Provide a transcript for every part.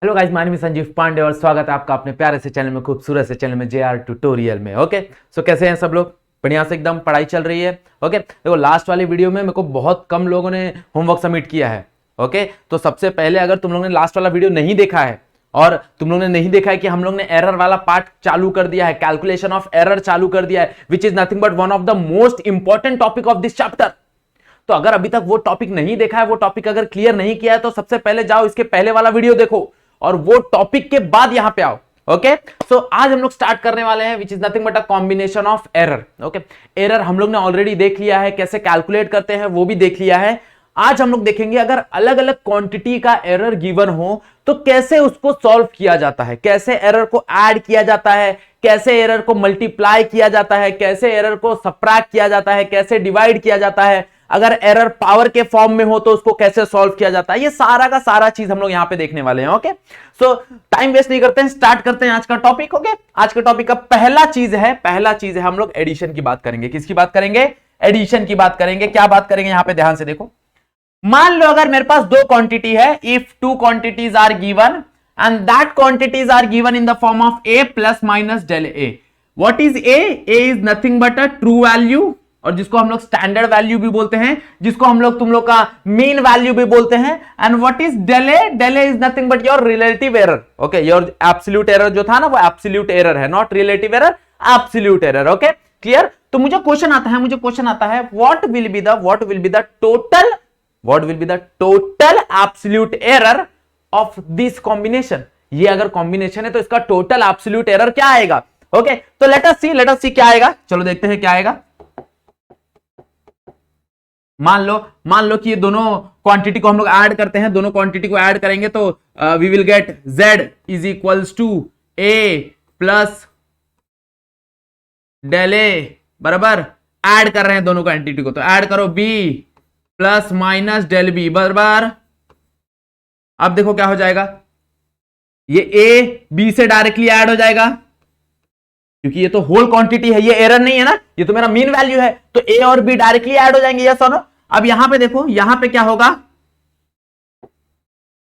Hello guys, my name is Sanjeev Pandey और स्वागत है आपका अपने प्यारे से चैनल में, खूबसूरत से चैनल में, जेआर ट्यूटोरियल में। ओके सो कैसे हैं सब लोग? बढ़िया से एकदम पढ़ाई चल रही है। ओके देखो, लास्ट वाली वीडियो में मेरे को बहुत कम लोगों ने होमवर्क सबमिट किया है। ओके तो सबसे पहले अगर तुम लोगों ने लास्ट वाला वीडियो नहीं देखा है और तुम लोगों ने नहीं देखा है कि हम लोग ने एरर वाला पार्ट चालू कर दिया है, कैलकुलेशन ऑफ एरर चालू कर दिया है, विच is nothing but one of the most important topic of this chapter. तो अगर अभी तक वो टॉपिक नहीं देखा है, वो टॉपिक अगर क्लियर नहीं किया है, तो सबसे पहले जाओ इसके पहले वाला वीडियो देखो और वो टॉपिक के बाद यहां पे आओ। ओके सो आज हम लोग स्टार्ट करने वाले हैं विच is nothing but a combination of error. Okay error हम लोग ने ऑलरेडी देख लिया है, कैसे कैलकुलेट करते हैं वो भी देख लिया है। आज हम लोग देखेंगे अगर अलग अलग क्वांटिटी का एरर गिवन हो तो कैसे उसको सॉल्व किया जाता है, कैसे एरर को ऐड किया जाता है, कैसे एरर को मल्टीप्लाई किया जाता है, कैसे एरर को सबट्रैक्ट किया जाता है, कैसे डिवाइड किया जाता है, अगर एरर पावर के फॉर्म में हो तो उसको कैसे सॉल्व किया जाता है। ये सारा का सारा चीज हम लोग यहां पे देखने वाले हैं। ओके सो टाइम वेस्ट नहीं करते हैं, स्टार्ट करते हैं आज का टॉपिक। ओके आज का टॉपिक का पहला चीज है हम लोग एडिशन की बात करेंगे। किसकी बात करेंगे? एडिशन की बात करेंगे। क्या बात करेंगे यहां पे ध्यान से देखो। मान लो अगर मेरे पास दो क्वांटिटी है, if two quantities are given and that quantities are given in the form of a plus minus del a. What is a? a is nothing but a true value, और जिसको हम लोग स्टैंडर्ड वैल्यू भी बोलते हैं, जिसको हम लोग तुम लोग का मीन वैल्यू भी बोलते हैं। And what is del a? Del a is nothing but your relative error. Okay your absolute error जो था ना, वो एब्सोल्यूट एरर है, not relative error, absolute error. Okay clear? तो मुझे क्वेश्चन आता है what will be the total absolute error of this combination. ये अगर कॉम्बिनेशन है तो इसका टोटल एब्सोल्यूट एरर क्या आएगा? ओके तो लेट अस सी क्या आएगा। चलो देखते हैं क्या आएगा। मान लो कि ये दोनों क्वांटिटी को हम लोग ऐड करते हैं, दोनों क्वांटिटी को ऐड करेंगे तो we will get z is equals to a plus del A बराबर, ऐड कर रहे हैं दोनों क्वांटिटी को, तो ऐड करो b plus minus del B बराबर। अब देखो क्या हो जाएगा, ये a b से डायरेक्टली ऐड हो जाएगा क्योंकि ये तो होल क्वांटिटी है, ये एरर नहीं है ना, ये तो मेरा मीन वैल्यू है, तो a और b डायरेक्टली ऐड हो जाएंगे। यस और नो? अब यहां पे देखो, यहां पे क्या होगा,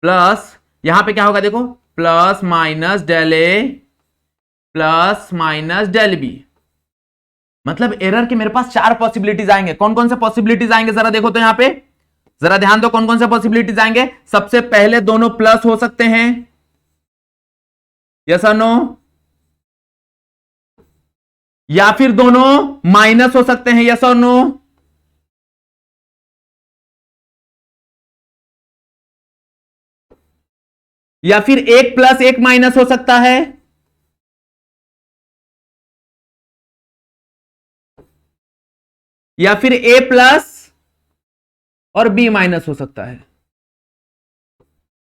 प्लस यहां पे क्या होगा देखो, प्लस माइनस डेल ए प्लस माइनस डेल बी। मतलब एरर के मेरे पास चार पॉसिबिलिटीज आएंगे। कौन कौन से पॉसिबिलिटीज आएंगे जरा देखो तो यहां पे, जरा ध्यान दो कौन कौन से पॉसिबिलिटीज आएंगे। सबसे पहले दोनों प्लस हो सकते हैं, यस और नो, या फिर दोनों माइनस हो सकते हैं, यस और नो, या फिर एक प्लस एक माइनस हो सकता है, या फिर a प्लस और b माइनस हो सकता है।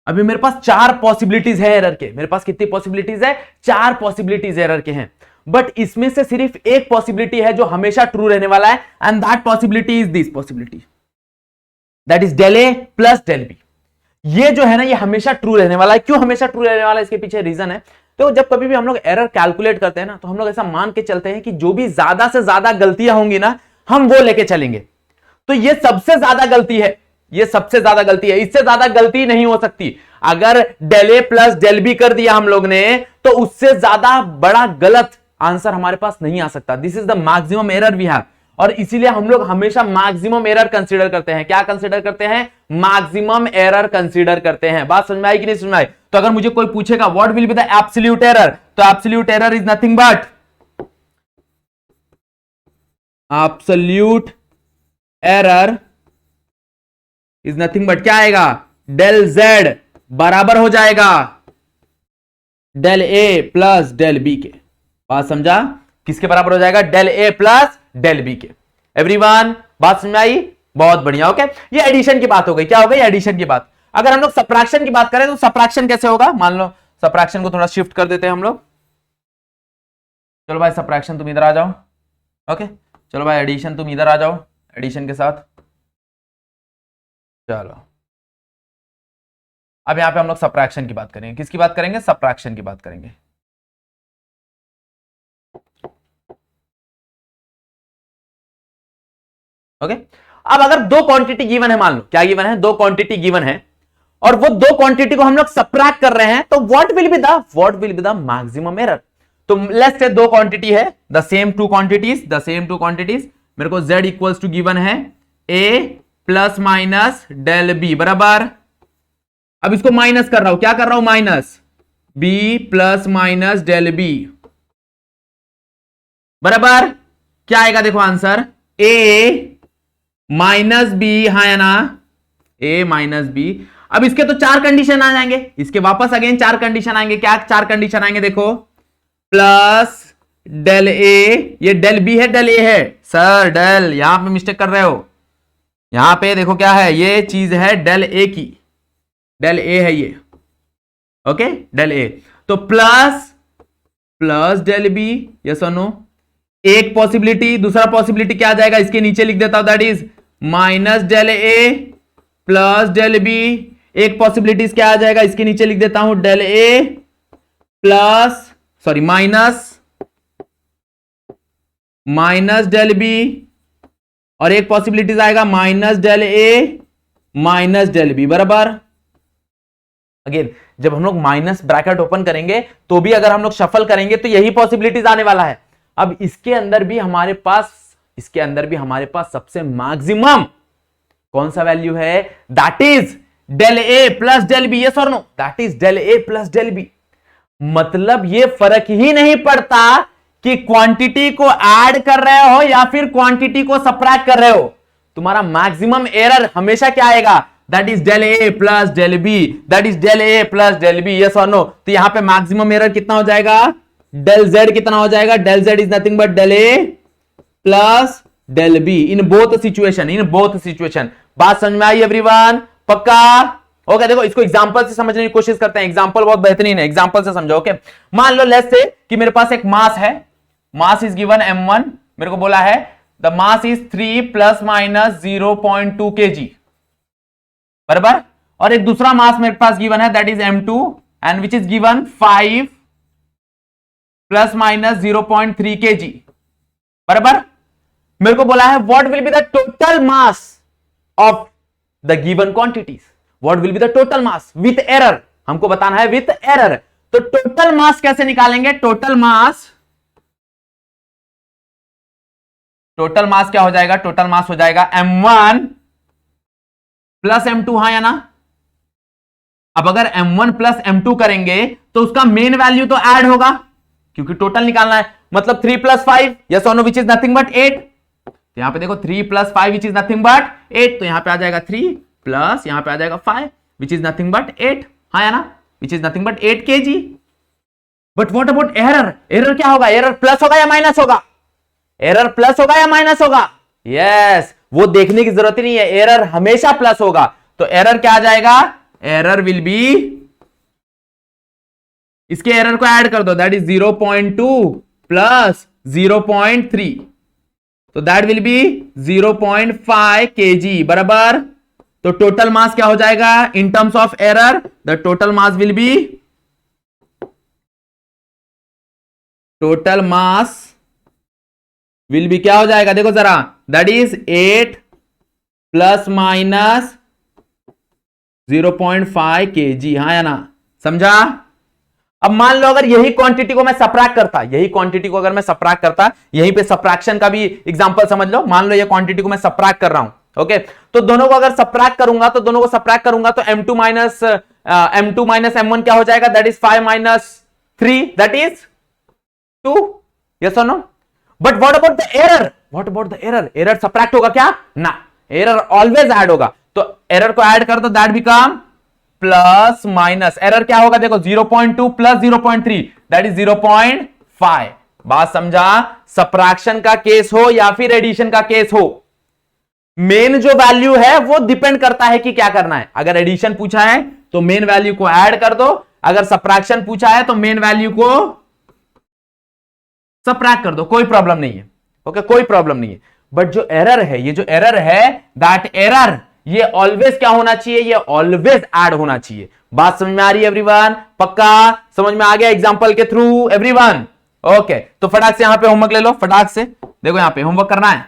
अभी मेरे पास चार पॉसिबिलिटीज है एरर के। मेरे पास कितनी पॉसिबिलिटीज है? चार पॉसिबिलिटीज एरर के हैं, बट इसमें से सिर्फ एक पॉसिबिलिटी है जो हमेशा ट्रू रहने वाला है, and that possibility is this possibility, that is del A plus del b. ये जो है ना, ये हमेशा ट्रू रहने वाला है। क्यों हमेशा ट्रू रहने वाला है? इसके पीछे रीजन है। तो जब कभी भी हम लोग एरर कैलकुलेट करते हैं ना, तो हम लोग ऐसा मान के चलते हैं कि जो भी ज्यादा से ज्यादा गलतियां होंगी ना, हम वो लेके चलेंगे। तो ये सबसे ज्यादा गलती है, ये सबसे ज्यादा गलती है, इससे ज्यादा गलती नहीं हो सकती। अगर del A plus del B कर दिया हम लोग ने, तो उससे ज्यादा बड़ा गलत आंसर हमारे पास नहीं आ सकता। This is the maximum error we have, और इसीलिए हम लोग हमेशा मैक्सिमम एरर कंसीडर करते हैं। क्या कंसीडर करते हैं? मैक्सिमम एरर कंसीडर करते हैं। बात समझ में आई कि नहीं समझ में आई? तो अगर मुझे कोई पूछेगा what will be the absolute error, तो absolute error is nothing but, absolute error is nothing but, क्या आएगा, डेल z बराबर हो जाएगा डेल ए प्लस डेल बी के। बात समझा? किसके बराबर हो जाएगा? डेल ए प्लस डेल बी के। एवरीवन बात समझ में आई? बहुत बढ़िया। ओके ये एडिशन की बात हो गई। क्या हो गई? एडिशन की बात। अगर हम लोग सबट्रैक्शन की बात करें तो सबट्रैक्शन कैसे होगा? मान लो सबट्रैक्शन को थोड़ा शिफ्ट कर देते हैं हम लोग। चलो भाई सबट्रैक्शन तुम इधर आ जाओ। ओके चलो भाई एडिशन तुम इधर आ जाओ, एडिशन के साथ। चलो अब यहां पे हम लोग सबट्रैक्शन की बात करेंगे। किसकी बात करेंगे? सबट्रैक्शन की बात करेंगे। ओके अब अगर दो क्वांटिटी गिवन है, मान लो क्या गिवन है? दो क्वांटिटी गिवन है, और वो दो क्वांटिटी को हम लोग सबट्रैक्ट कर रहे हैं, तो what will be the maximum error. तो लेट्स से दो क्वांटिटी है, द सेम टू क्वांटिटीज, मेरे को z इक्वल्स टू गिवन है a plus minus del B बराबर, अब इसको माइनस कर रहा हूं, क्या कर रहा हूं, minus b plus minus del B बराबर क्या आएगा, देखो आंसर a माइनस बी, हाँ या ना, a माइनस बी। अब इसके तो चार कंडीशन आ जाएंगे, इसके वापस अगेन चार कंडीशन आएंगे, क्या चार कंडीशन आएंगे, देखो प्लस डेल ए, ये डेल बी है डेल ए है, सर डेल यहां पे मिस्टेक कर रहे हो, यहां पे देखो क्या है, ये चीज है डेल ए की, डेल ए है ये, ओके डेल ए, तो प्लस डेल बी, यस और नो, एक पॉसिबिलिटी, दूसरा पॉसिबिलिटी क्या आ जाएगा, इसके नीचे लिख देता हूं, that is minus del A plus del B, एक पॉसिबिलिटीज क्या आ जाएगा, इसके नीचे लिख देता हूं डेल ए plus sorry minus del B, और एक पॉसिबिलिटीज आएगा minus del A minus del B बराबर। अगेन जब हम लोग माइनस ब्रैकेट ओपन करेंगे तो भी अगर हम लोग शफल करेंगे तो यही पॉसिबिलिटीज आने वाला है। अब इसके अंदर भी हमारे पास सबसे मैक्सिमम कौन सा वैल्यू है, that is del A plus del B, yes और no, that is del A plus del B. मतलब ये फर्क ही नहीं पड़ता कि क्वांटिटी को ऐड कर रहे हो या फिर क्वांटिटी को सबट्रैक्ट कर रहे हो, तुम्हारा मैक्सिमम एरर हमेशा क्या आएगा, that is del A plus del b, that is del A plus del B, yes और नो। तो यहां पे मैक्सिमम एरर कितना हो जाएगा, डेल जेड कितना हो जाएगा, del z is nothing but del A plus del b in both situation. बात समझ में आई एवरीवन, पक्का? ओके देखो इसको एग्जांपल से समझने की कोशिश करते हैं, एग्जांपल बहुत बेहतरीन है, एग्जांपल से समझो। ओके मान लो लेट्स से कि मेरे पास एक मास है, मास इज गिवन m1, मेरे को बोला है the mass is 3 plus minus 0.2 kg बराबर, और एक दूसरा मास मेरे पास गिवन है that is m2 and which is given 5 plus minus 0.3 kg बराबर। मेरे को बोला है what will be the total mass of the given quantities, what will be the total mass with error, हमको बताना है विथ एरर। तो टोटल मास कैसे निकालेंगे, टोटल मास क्या हो जाएगा, टोटल मास हो जाएगा m1 प्लस m2, हाँ या ना। अब अगर m1 प्लस m2 करेंगे तो उसका मेन वैल्यू तो ऐड होगा क्योंकि टोटल निकालना है, मतलब 3 प्लस 5, यस और no, which is nothing but 8। तो यहां पे देखो 3 plus 5 which is nothing but 8, तो यहां पे आ जाएगा 3 प्लस यहां पे आ जाएगा 5 विच इज नथिंग बट 8, हाँ या ना, विच is nothing but 8 kg। But what about error, error क्या होगा, एरर प्लस होगा या माइनस होगा, एरर प्लस होगा या माइनस होगा, यस वो देखने की जरूरत ही नहीं है, एरर हमेशा प्लस होगा। तो एरर क्या आ जाएगा, एरर विल बी, इसके एरर को ऐड कर दो, दैट इज 0.2 प्लस 0.3, तो दैट विल बी 0.5 kg बराबर। तो टोटल मास क्या हो जाएगा in terms of error, the total mass will be, total mass will be क्या हो जाएगा, देखो जरा, that is 8 plus minus 0.5 kg, हाँ या ना, समझा। अब मान लो अगर यही क्वांटिटी को मैं सबट्रैक्ट करता, यहीं पे सबट्रैक्शन का भी एग्जांपल समझ लो। मान लो ये क्वांटिटी को मैं सबट्रैक्ट कर रहा हूं, ओके, तो दोनों को अगर सबट्रैक्ट करूंगा तो m2 माइनस m1 क्या हो जाएगा, that is 5 minus 3, that is 2, yes और no. But what about the error, error subtract होगा क्या, ना, एरर ऑलवेज ऐड होगा। तो एरर को ऐड कर दो, that become plus minus, error क्या होगा, देखो 0.2 प्लस 0.3 दैट इज 0.5। बात समझा, सबट्रैक्शन का केस हो या फिर एडिशन का केस हो, मेन जो वैल्यू है वो डिपेंड करता है कि क्या करना है। अगर एडिशन पूछा है तो मेन वैल्यू को ऐड कर दो, अगर सबट्रैक्शन पूछा है तो मेन वैल्यू को सबट्रैक्ट कर दो, कोई प्रॉब्लम नहीं है, ओके, कोई प्रॉब्लम नहीं है। बट जो एरर है, ये जो एरर है, दैट एरर ये ऑलवेज क्या होना चाहिए, ये ऑलवेज ऐड होना चाहिए। बात समझ में आ रही है एवरीवन, पक्का समझ में आ गया एग्जांपल के थ्रू एवरीवन? ओके तो फटाक से यहां पे होमवर्क ले लो, फटाक से देखो यहां पे होमवर्क करना है,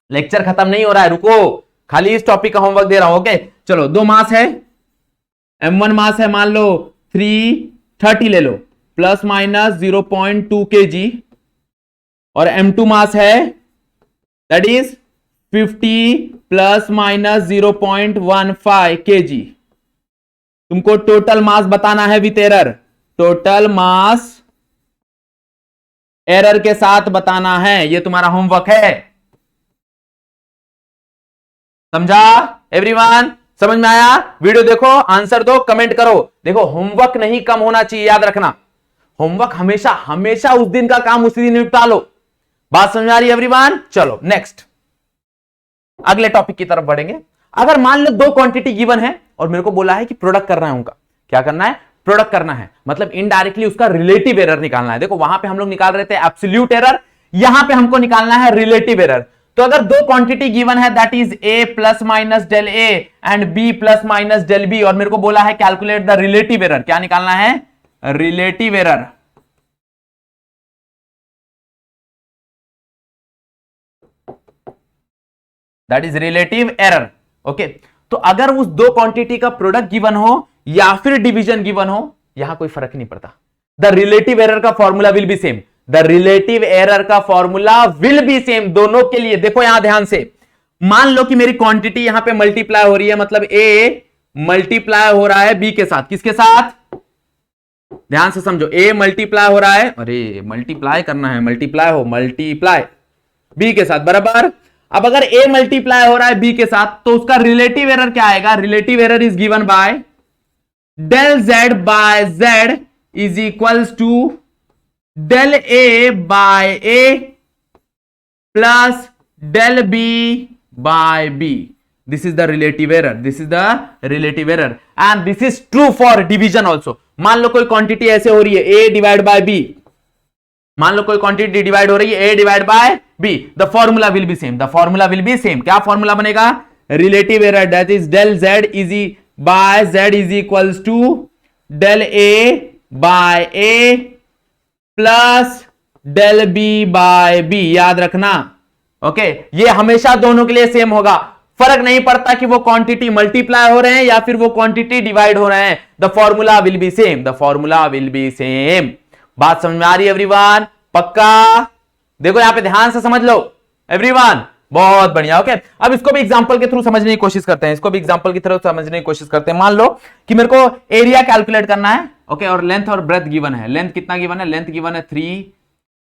लेक्चर खत्म नहीं हो रहा है, रुको, खाली इस टॉपिक का होमवर्क दे रहा हूं। ओके चलो, दो मास है, M1 मास है मान लो 330 ले लो, प्लस माइनस 0.2 kg, और M2 मास है that is 50 plus minus 0.15 kg। तुमको टोटल मास बताना है with error, total mass error के साथ बताना है, ये तुम्हारा होमवर्क है। समझा एवरीवन? समझ में आया? वीडियो देखो, आंसर दो, कमेंट करो। देखो होमवर्क नहीं कम होना चाहिए, याद रखना। होमवर्क हमेशा हमेशा उस दिन का काम उसी दिन निपटा लो। बात समझ आ रही है एवरीवन? चलो नेक्स्ट अगले टॉपिक की तरफ बढ़ेंगे। अगर मान लो दो क्वांटिटी गिवन है और मेरे को बोला है कि प्रोडक्ट करना है उनका, क्या करना है? प्रोडक्ट करना है, मतलब इनडायरेक्टली उसका रिलेटिव एरर निकालना है। देखो वहां पे हम लोग निकाल रहे थे एब्सोल्यूट एरर, यहां पे हमको निकालना है रिलेटिव एरर। तो अगर दो क्वांटिटी गिवन है that is a plus minus del a and b plus minus del B, और मेरे को बोला है कैलकुलेट द रिलेटिव एरर, क्या निकालना है? Relative error. That is relative error. Okay, तो अगर उस दो क्वांटिटी का प्रोडक्ट गिवन हो या फिर डिवीजन गिवन हो, यहां कोई फर्क नहीं पड़ता, द रिलेटिव एरर का formula will be same. The relative error का फॉर्मूला विल बी सेम दोनों के लिए। देखो यहां ध्यान से, मान लो कि मेरी क्वांटिटी यहां पे मल्टीप्लाई हो रही है, मतलब ए मल्टीप्लाई हो रहा है बी के साथ। किसके साथ? ध्यान से समझो, ए मल्टीप्लाई हो रहा है, अरे मल्टीप्लाई करना है, मल्टीप्लाई हो, मल्टीप्लाई बी के साथ, बराबर। अब अगर ए मल्टीप्लाई हो रहा है बी के साथ, तो उसका रिलेटिव एरर क्या आएगा? Relative error is given by del z by Z is equals to del A by A plus del B by b. This is the relative error, this is the relative error, and this is true for division also. मान लो कोई quantity ऐसे हो रही है A divide by B, मान लो कोई क्वांटिटी डिवाइड हो रही है A divide by B, the formula will be same, the formula will be same. क्या फॉर्मूला बनेगा? Relative error that is del Z easy by Z is equals to del A by A plus del B by B. याद रखना, okay, ये हमेशा दोनों के लिए same होगा, फर्क नहीं पड़ता कि वो क्वांटिटी मल्टीप्लाई हो रहे हैं या फिर वो क्वांटिटी डिवाइड हो रहे हैं, the formula will be same, the formula will be same. बात समझ में आ रही है एवरीवन? पक्का? देखो यहां पे ध्यान से समझ लो एवरीवन, बहुत बढ़िया। ओके, अब इसको भी एग्जांपल के थ्रू समझने की कोशिश करते हैं, इसको भी एग्जांपल की थ्रू समझने की कोशिश करते हैं। मान लो कि मेरे को एरिया कैलकुलेट करना है, ओके, और लेंथ और ब्रेथ गिवन है। लेंथ कितना गिवन है? लेंथ गिवन है 3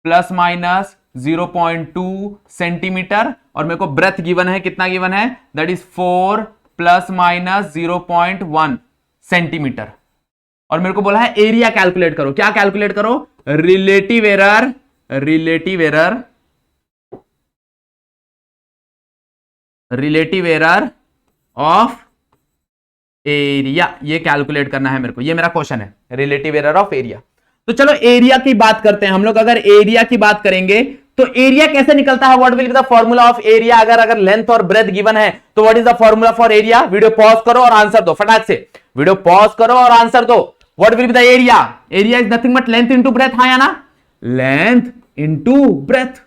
प्लस माइनस 0.2 सेंटीमीटर, और मेरे को ब्रेथ गिवन है, कितना गिवन है? That is 4 plus minus 0.1 centimetre, और मेरे को बोला है एरिया कैलकुलेट करो। क्या कैलकुलेट करो? Relative error, relative error, relative error of area, ये कैलकुलेट करना है मेरे को, ये मेरा क्वेश्चन है, रिलेटिव एरर ऑफ एरिया। तो चलो एरिया की बात करते हैं हम लोग। अगर एरिया की बात करेंगे तो एरिया कैसे निकलता है? What will be the formula of area? अगर लेंथ और ब्रेथ गिवन है तो what is the formula for area? Video pause करो और आंसर दो फटाक से, वीडियो पॉज करो और आंसर दो। What will be the area? Area is nothing but length into breadth, हाँ या ना? लेंथ इंटू ब्रेथ,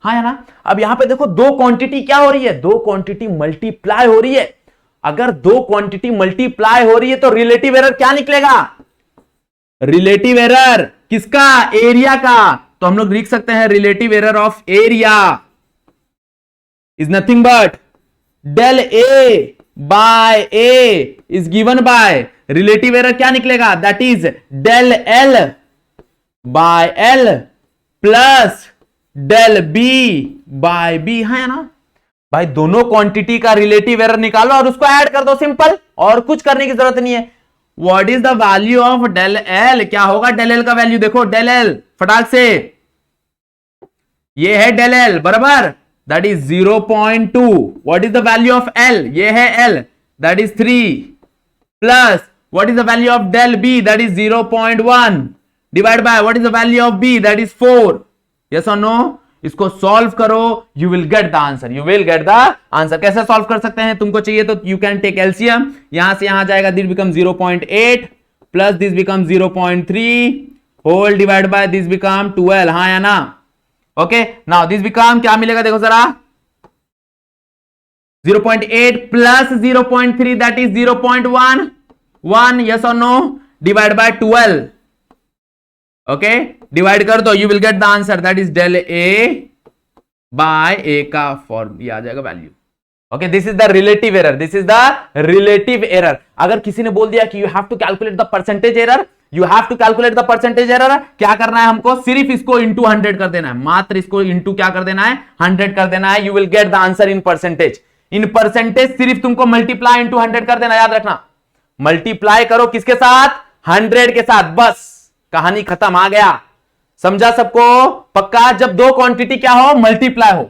हाँ या ना? अब यहां पे देखो दो क्वांटिटी क्या हो रही है? दो क्वांटिटी मल्टीप्लाई हो रही है। अगर दो क्वांटिटी मल्टीप्लाई हो रही है तो रिलेटिव एरर क्या निकलेगा? रिलेटिव एरर किसका? एरिया का। तो हम लोग लिख सकते हैं relative error of area is nothing but del A by a is given by, relative error क्या निकलेगा? That is del l by l plus del B by b, है ना भाई? दोनों क्वांटिटी का रिलेटिव एरर निकालो और उसको ऐड कर दो, सिंपल, और कुछ करने की जरूरत नहीं है। What is the value of del l? क्या होगा डेल एल का वैल्यू? देखो डेल एल फटाक से, ये है डेल एल, बराबर, that is 0.2। What is the value of l? ये है l, that is 3 plus what is the value of del b? That is 0.1 divide by what is the value of b? That is 4। Yes और no? इसको solve करो, you will get the answer, you will get the answer. कैसे solve कर सकते हैं? तुमको चाहिए तो यू कैन टेक एलसीएम, यहां से यहां जाएगा, this become 0.8 plus this become 0.3 whole divide by this become 12, हाँ या ना? ओके, नाउ दिस बिकम क्या मिलेगा? देखो जरा, 0.8 प्लस 0.3 दैट इज 0.1 1, यस और no, divide by 12, okay, divide कर दो, you will get the answer that is del A by A का फॉर्म, ये आ जाएगा value. Okay, this is the relative error, this is the relative error. अगर किसी ने बोल दिया कि you have to calculate the percentage error, you have to calculate the percentage error, क्या करना है हमको, सिर्फ इसको इंटू 100 कर देना है, मात्र इसको इंटू क्या कर देना है, 100 कर देना है, you will get the answer in percentage. In percentage सिर्फ तुमको मल्टीप्लाई इंटू 100 कर देना, याद रखना, मल्टीप्लाई करो किसके साथ, 100 के साथ, बस कहानी खत्म, आ गया, समझा सबको, पक्का। जब दो क्वांटिटी क्या हो, मल्टीप्लाई हो,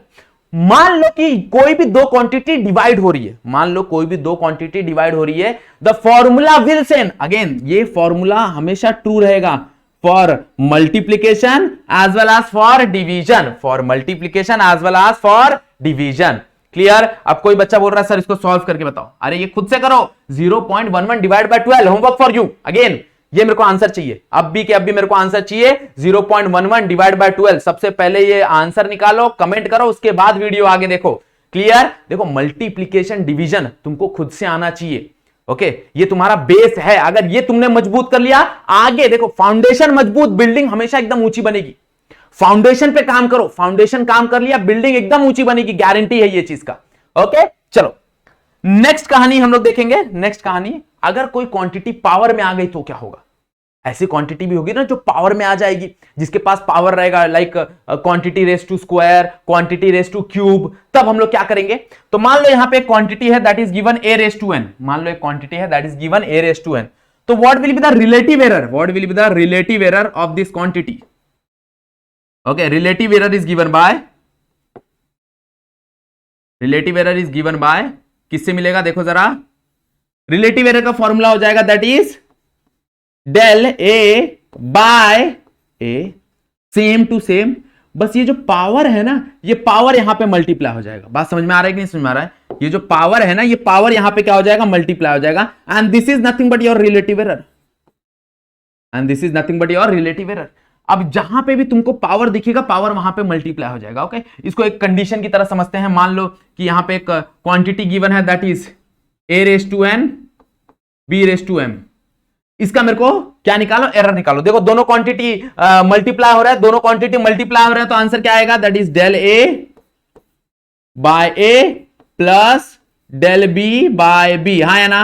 मान लो कि कोई भी दो क्वांटिटी डिवाइड हो रही है, मान लो कोई भी दो क्वांटिटी डिवाइड हो रही है, the formula will same, again ये फॉर्मूला हमेशा ट्रू रहेगा for multiplication as well as for division, for multiplication as well as for division, clear. अब कोई बच्चा बोल रहा है सर इसको सॉल्व करके बताओ, अरे ये खुद से करो, 0.11 divide by 12, homework for you, again ये मेरे को आंसर चाहिए, अब भी के अब भी मेरे को आंसर चाहिए, 0.11 डिवाइड बाय 12, सबसे पहले ये आंसर निकालो, कमेंट करो, उसके बाद वीडियो आगे देखो, क्लियर। देखो मल्टीप्लीकेशन डिवीजन तुमको खुद से आना चाहिए, ओके, ये तुम्हारा बेस है, अगर ये तुमने मजबूत कर लिया, आगे देखो फाउंडेशन मजबूत, बिल्डिंग हमेशा एकदम ऊंची बनेगी, फाउंडेशन पे काम करो, फाउंडेशन काम कर लिया, बिल्डिंग एकदम ऊंची बनेगी, गारंटी है ये चीज का, ओके। चलो नेक्स्ट कहानी हम लोग देखेंगे, नेक्स्ट कहानी, अगर कोई क्वांटिटी पावर में आ गई तो क्या होगा, ऐसी क्वांटिटी भी होगी ना जो पावर में आ जाएगी, जिसके पास पावर रहेगा, like quantity raise to square, quantity raise to cube, तब हम लोग क्या करेंगे, तो मान लो यहां पे एक क्वांटिटी है that is given a raise to n, मान लो एक क्वांटिटी है that is given a raise to n, तो what will be the relative error, what will be the relative error of this quantity, okay, relative error is given by, relative error is given by, किससे मिलेगा, देखो जरा, relative error का formula हो जाएगा that is del A by a, same to same, बस ये जो पावर है ना, ये पावर यहां पे मल्टीप्लाई हो जाएगा, बात समझ में आ रहा है कि नहीं समझ में आ रहा है, ये जो पावर है ना, ये पावर यहां पे क्या हो जाएगा, मल्टीप्लाई हो जाएगा, and this is nothing but your relative error, and this is nothing but your relative error. अब जहां पे भी तुमको पावर दिखेगा, पावर वहां पे मल्टीप्लाई हो जाएगा, ओके। इसको एक कंडीशन की तरह समझते हैं, मान लो कि यहां पे एक क्वांटिटी गिवन है that is a raise to n, b raise to m, इसका मेरे को क्या निकालो, एरर निकालो। देखो दोनों क्वांटिटी मल्टीप्लाई हो रहा है, दोनों क्वांटिटी मल्टीप्लाई हो रहा है, तो आंसर क्या आएगा, that is del a by a plus del b by b, हाँ या ना।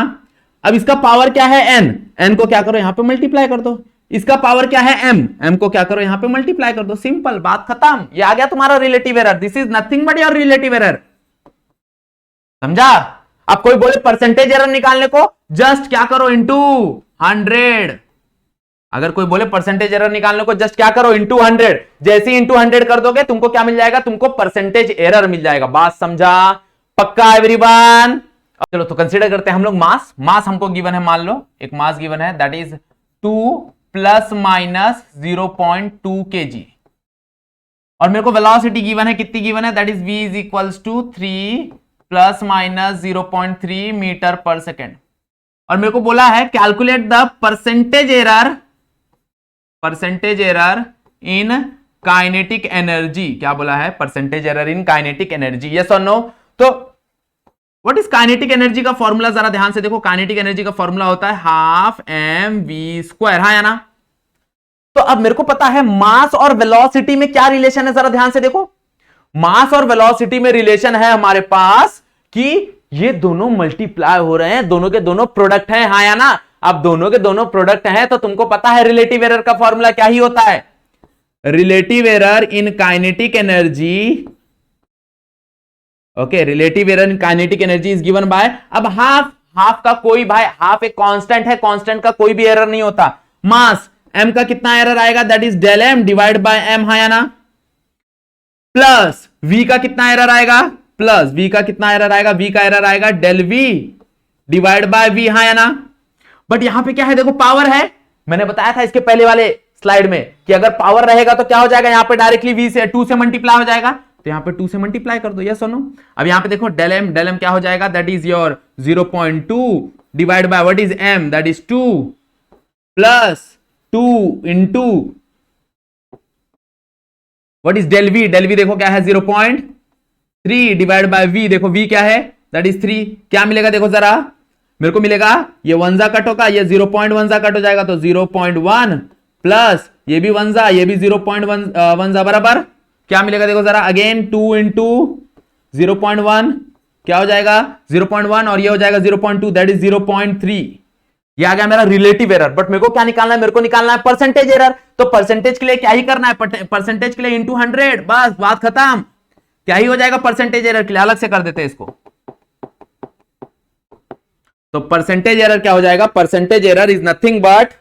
अब इसका पावर क्या है n, n को क्या करो यहां पे मल्टीप्लाई कर दो, इसका पावर क्या है m, m को क्या करो यहां पे मल्टीप्लाई कर दो, सिंपल, बात खत्म, ये आ गया तुम्हारा relative error, this is nothing but your relative error, समझा। अब कोई बोले परसेंटेज एरर निकालने को, जस्ट क्या करो, इंटू 100, अगर कोई बोले परसेंटेज एरर निकालने को जस्ट क्या करो, इंटू 100, जैसे ही इंटू 100 कर दोगे तुमको क्या मिल जाएगा, तुमको परसेंटेज एरर मिल जाएगा, बात समझा, पक्का एवरीवन। चलो तो कंसीडर करते हैं हम लोग मास, मास हमको गिवन है, मान लो एक मास गिवन है that is 2 plus minus 0.2 kg, और मेरे को वेलोसिटी गिवन है, कितनी गिवन है, that is v is equals to 3 plus minus 0.3 meter पर सेकेंड, और मेरे को बोला है calculate the percentage error in kinetic energy, क्या बोला है, percentage error in kinetic energy, yes और नो। तो व्हाट इज काइनेटिक एनर्जी का फॉर्मूला, जरा ध्यान से देखो, काइनेटिक एनर्जी का फॉर्मूला होता है हाफ एम वी स्क्वायर, हाँ या ना। तो अब मेरे को पता है मास और वेलोसिटी में क्या रिलेशन है, जरा ध्यान से देखो, मास और वेलोसिटी में रिलेशन है हमारे पास कि ये दोनों मल्टीप्लाई हो रहे हैं, दोनों के दोनों प्रोडक्ट हैं, हाँ या ना। अब दोनों के दोनों प्रोडक्ट हैं तो तुमको पता है रिलेटिव एरर का फॉर्मूला क्या ही होता है, relative error in kinetic energy, okay, relative error in kinetic energy is given bye, अब हाफ का कोई भाई, हाफ एक कांस्टेंट है, कांस्टेंट का कोई भी एरर नहीं होता, मास m का कितना एरर आएगा, that is del m divide by m, हाँ या ना, प्लस v का कितना एरर आएगा, प्लस v का कितना एरर आएगा, v का एरर आएगा del v divide by v, हाँ या ना। बट यहां पे क्या है, देखो पावर है, मैंने बताया था इसके पहले वाले स्लाइड में कि अगर पावर रहेगा तो क्या हो जाएगा, यहां पे डायरेक्टली v से 2 से मल्टीप्लाई हो जाएगा, तो यहां पे 2 से मल्टीप्लाई कर दो, यस और नो। अब यहां पे देखो डेल m क्या हो जाएगा, that is your 0.2 divide by what is m, that is 2 plus 2 into what is del v देखो क्या है 0.3 डिवाइड बाय v, देखो v क्या है, दैट इज 3, क्या मिलेगा देखो जरा, मेरे को मिलेगा ये 1 जा कट होगा, ये 0.1 जा कट हो जाएगा, तो 0.1 प्लस ये भी 1 जा, ये भी 0.1 जा, बराबर क्या मिलेगा देखो जरा अगेन, 2 इंटू 0.1 क्या हो जाएगा 0.1 और ये हो जाएगा 0.2, दैट इज 0.3। ये आ गया मेरा रिलेटिव एरर। बट मेरे को क्या निकालना है, मेरे को निकालना है परसेंटेज एरर। तो परसेंटेज के लिए क्या ही करना है, परसेंटेज के लिए इंटू 100, बस बात खत्म। क्या ही हो जाएगा परसेंटेज एरर के लिए, अलग से कर देते हैं इसको। तो परसेंटेज एरर क्या हो जाएगा, percentage error is nothing but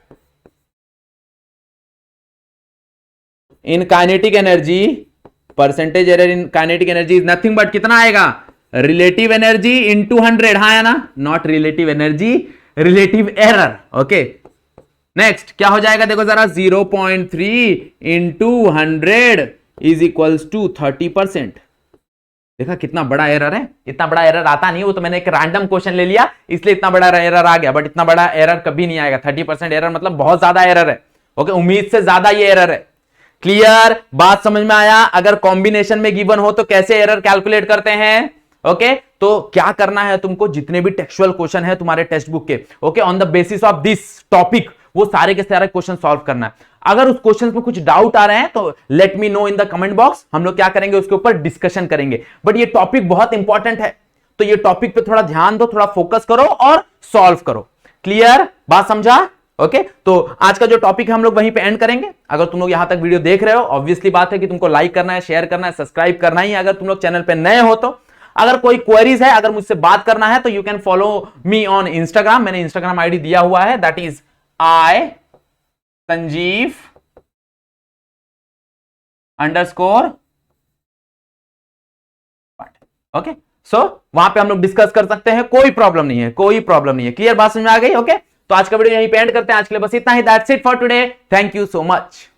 in kinetic energy, percentage error in kinetic energy is nothing but कितना आएगा, रिलेटिव एनर्जी इंटू 100। हाँ या ना, not relative energy, relative error. Okay next क्या हो जाएगा देखो जरा, 0.3 इंटू 100 इज इक्वल्स टू 30%। देखा कितना बड़ा एरर है, इतना बड़ा एरर आता नहीं, वो तो मैंने एक रैंडम क्वेश्चन ले लिया इसलिए इतना बड़ा एरर आ गया, बट इतना बड़ा एरर कभी नहीं आएगा। 30% एरर मतलब बहुत ज्यादा एरर है। ओके उम्मीद से ज्यादा ये एरर है। क्लियर, बात समझ में आया। अगर कॉम्बिनेशन में गिवन हो तो कैसे एरर कैलकुलेट करते हैं। ओके तो क्या करना है तुमको, जितने भी टेक्सचुअल क्वेश्चन है तुम्हारे टेक्स्ट बुक के, okay on the basis of this topic, वो सारे के सारे क्वेश्चन सॉल्व करना है। अगर उस क्वेश्चन में कुछ डाउट आ रहे हैं तो let me know in the comment box, हम लोग क्या करेंगे उसके ऊपर डिस्कशन करेंगे। बट ये टॉपिक बहुत इंपॉर्टेंट है, तो ये टॉपिक पे थोड़ा ध्यान दो, थोड़ा फोकस करो और सॉल्व करो। क्लियर, बात समझा। ओके तो आज का जो टॉपिक है हम लोग वहीं पे एंड करेंगे। अगर तुम लोग यहां तक वीडियो देख रहे हो, ऑब्वियसली बात है कि तुमको लाइक करना है, शेयर करना है, सब्सक्राइब करना ही है। अगर तुम लोग चैनल पे नए हो तो अगर कोई क्वेरीज है, अगर मुझसे बात करना है तो you can follow me on Instagram. मैंने इंस्टाग्राम आईडी दिया हुआ है, that is I Sanjeev _। Okay so वहां पे हम लोग डिस्कस कर सकते हैं, कोई प्रॉब्लम नहीं है, कोई प्रॉब्लम नहीं है। क्लियर, बात समझ में आ गई। ओके तो आज का वीडियो यहीं पे एंड करते हैं। आज के लिए बस इतना ही। That's it for today. Thank you so much.